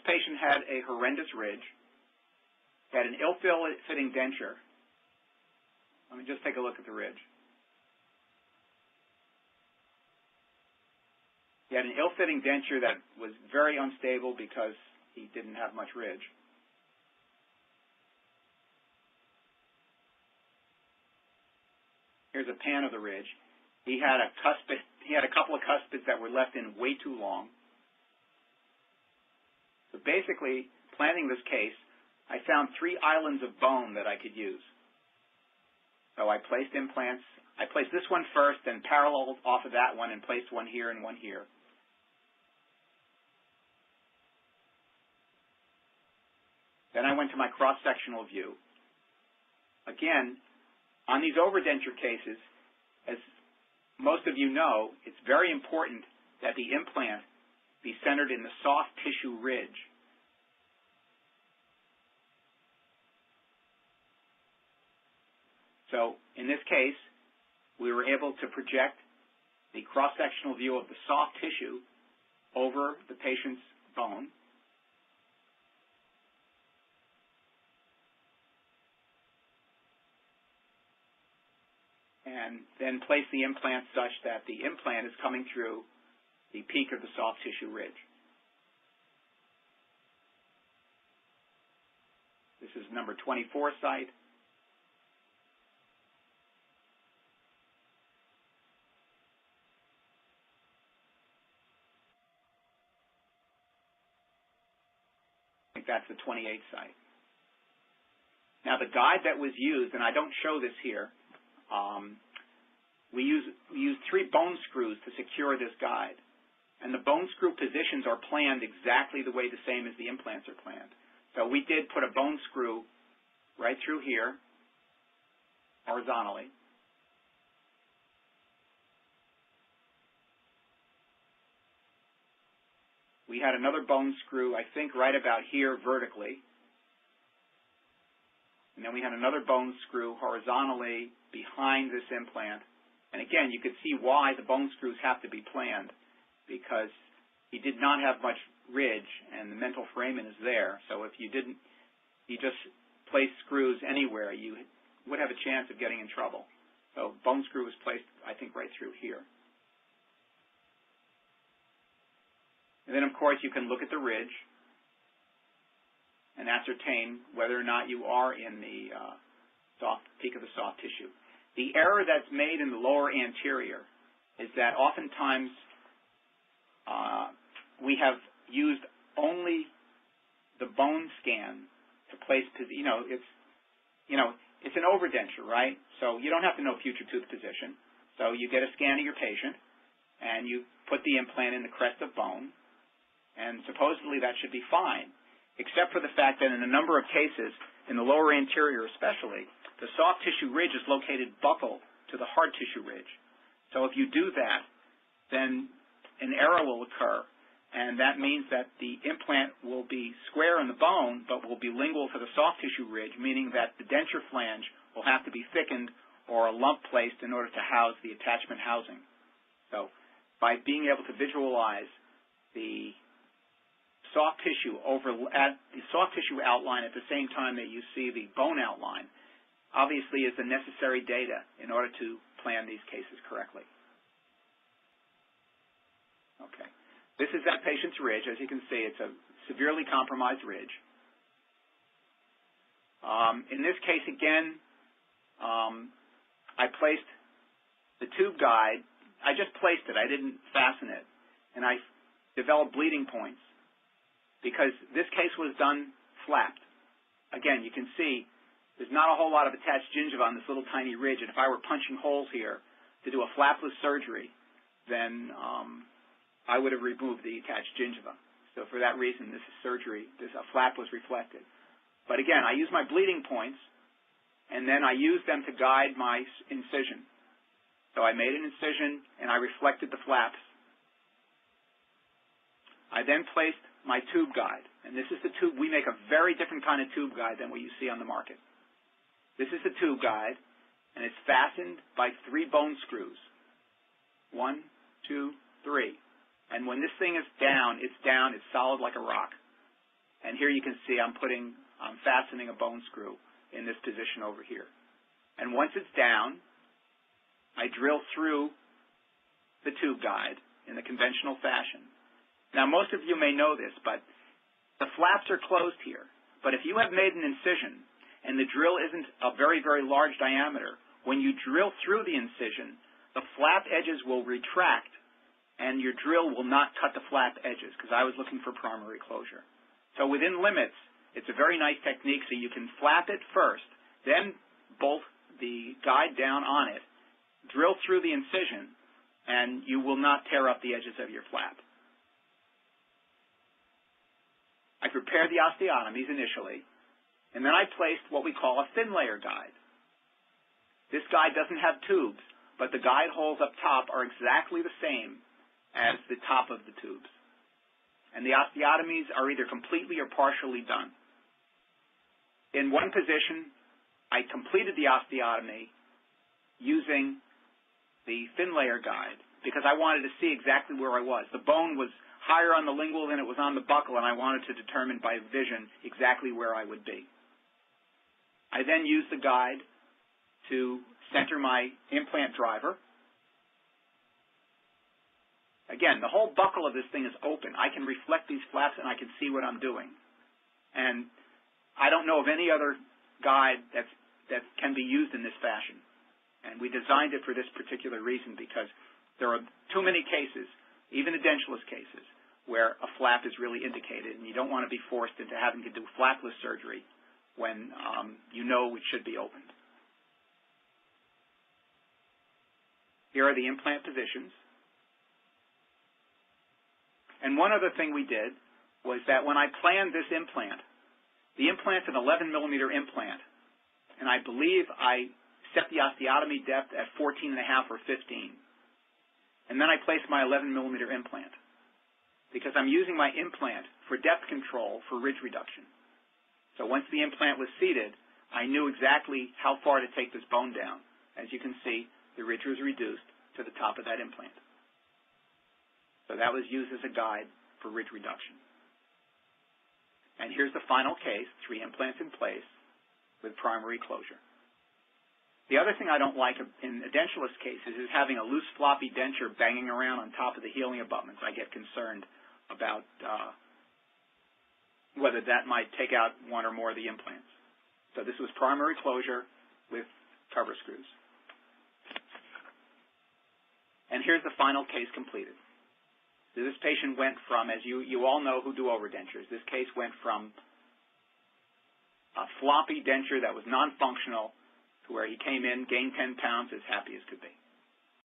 patient had a horrendous ridge. He had an ill-fitting denture. Let me just take a look at the ridge. He had an ill-fitting denture that was very unstable because he didn't have much ridge. Here's a pan of the ridge. He had a couple of cuspids that were left in way too long. So basically, planning this case, I found 3 islands of bone that I could use. So I placed implants. I placed this one first, then paralleled off of that one and placed one here and one here. Then I went to my cross-sectional view. Again, on these overdenture cases, as most of you know, it's very important that the implant be centered in the soft tissue ridge. So in this case, we were able to project the cross-sectional view of the soft tissue over the patient's bone. And then place the implant such that the implant is coming through the peak of the soft tissue ridge. This is number 24 site. I think that's the 28 site. Now the guide that was used, and I don't show this here, we use 3 bone screws to secure this guide. And the bone screw positions are planned exactly the way the same as the implants are planned. So we did put a bone screw right through here, horizontally. We had another bone screw, I think, right about here vertically. And then we had another bone screw horizontally behind this implant. And again, you could see why the bone screws have to be planned, because he did not have much ridge and the mental foramen is there. So if you just place screws anywhere, you would have a chance of getting in trouble. So bone screw was placed, I think, right through here. And then, of course, you can look at the ridge and ascertain whether or not you are in the peak of the soft tissue. The error that's made in the lower anterior is that oftentimes we have used only the bone scan to place, it's an overdenture, right? So you don't have to know future tooth position. So you get a scan of your patient, and you put the implant in the crest of bone, and supposedly that should be fine, except for the fact that in a number of cases, in the lower anterior especially, the soft tissue ridge is located buccal to the hard tissue ridge. So if you do that, then an error will occur, and that means that the implant will be square in the bone, but will be lingual to the soft tissue ridge, meaning that the denture flange will have to be thickened or a lump placed in order to house the attachment housing. So by being able to visualize the soft tissue outline at the same time that you see the bone outline, obviously is the necessary data in order to plan these cases correctly. Okay. This is that patient's ridge. As you can see, it's a severely compromised ridge. In this case, again, I placed the tube guide. I just placed it. I didn't fasten it. And I developed bleeding points because this case was done flapped. Again, you can see there's not a whole lot of attached gingiva on this little tiny ridge, and if I were punching holes here to do a flapless surgery, then I would have removed the attached gingiva. So for that reason, this is surgery. A flap was reflected. But again, I used my bleeding points, and then I used them to guide my incision. So I made an incision, and I reflected the flaps. I then placed my tube guide, and this is the tube. We make a very different kind of tube guide than what you see on the market. This is the tube guide, and it's fastened by 3 bone screws. 1, 2, 3. And when this thing is down, it's solid like a rock. And here you can see I'm fastening a bone screw in this position over here. And once it's down, I drill through the tube guide in the conventional fashion. Now, most of you may know this, but the flaps are closed here. But if you have made an incision and the drill isn't a very, very large diameter, when you drill through the incision, the flap edges will retract and your drill will not cut the flap edges, because I was looking for primary closure. So within limits, it's a very nice technique, so you can flap it first, then bolt the guide down on it, drill through the incision, and you will not tear up the edges of your flap. I prepared the osteotomies initially, and then I placed what we call a ThinLayer guide. This guide doesn't have tubes, but the guide holes up top are exactly the same as the top of the tubes. And the osteotomies are either completely or partially done. In one position, I completed the osteotomy using the ThinLayer guide because I wanted to see exactly where I was. The bone was higher on the lingual than it was on the buccal, and I wanted to determine by vision exactly where I would be. I then used the guide to center my implant driver. Again, the whole buccal of this thing is open. I can reflect these flaps and I can see what I'm doing. And I don't know of any other guide that can be used in this fashion. And we designed it for this particular reason because there are too many cases, even edentulous cases, where a flap is really indicated, and you don't want to be forced into having to do flapless surgery when you know it should be opened. Here are the implant positions. And one other thing we did was that when I planned this implant, the implant's an 11-millimeter implant, and I believe I set the osteotomy depth at 14.5 or 15. And then I placed my 11-millimeter implant because I'm using my implant for depth control for ridge reduction. So once the implant was seated, I knew exactly how far to take this bone down. As you can see, the ridge was reduced to the top of that implant. So that was used as a guide for ridge reduction. And here's the final case, 3 implants in place with primary closure. The other thing I don't like in edentulous cases is having a loose floppy denture banging around on top of the healing abutments. I get concerned about whether that might take out one or more of the implants. So this was primary closure with cover screws. And here's the final case completed. This patient went from, as you all know who do overdentures, this case went from a floppy denture that was non-functional to where he came in, gained 10 pounds, as happy as could be.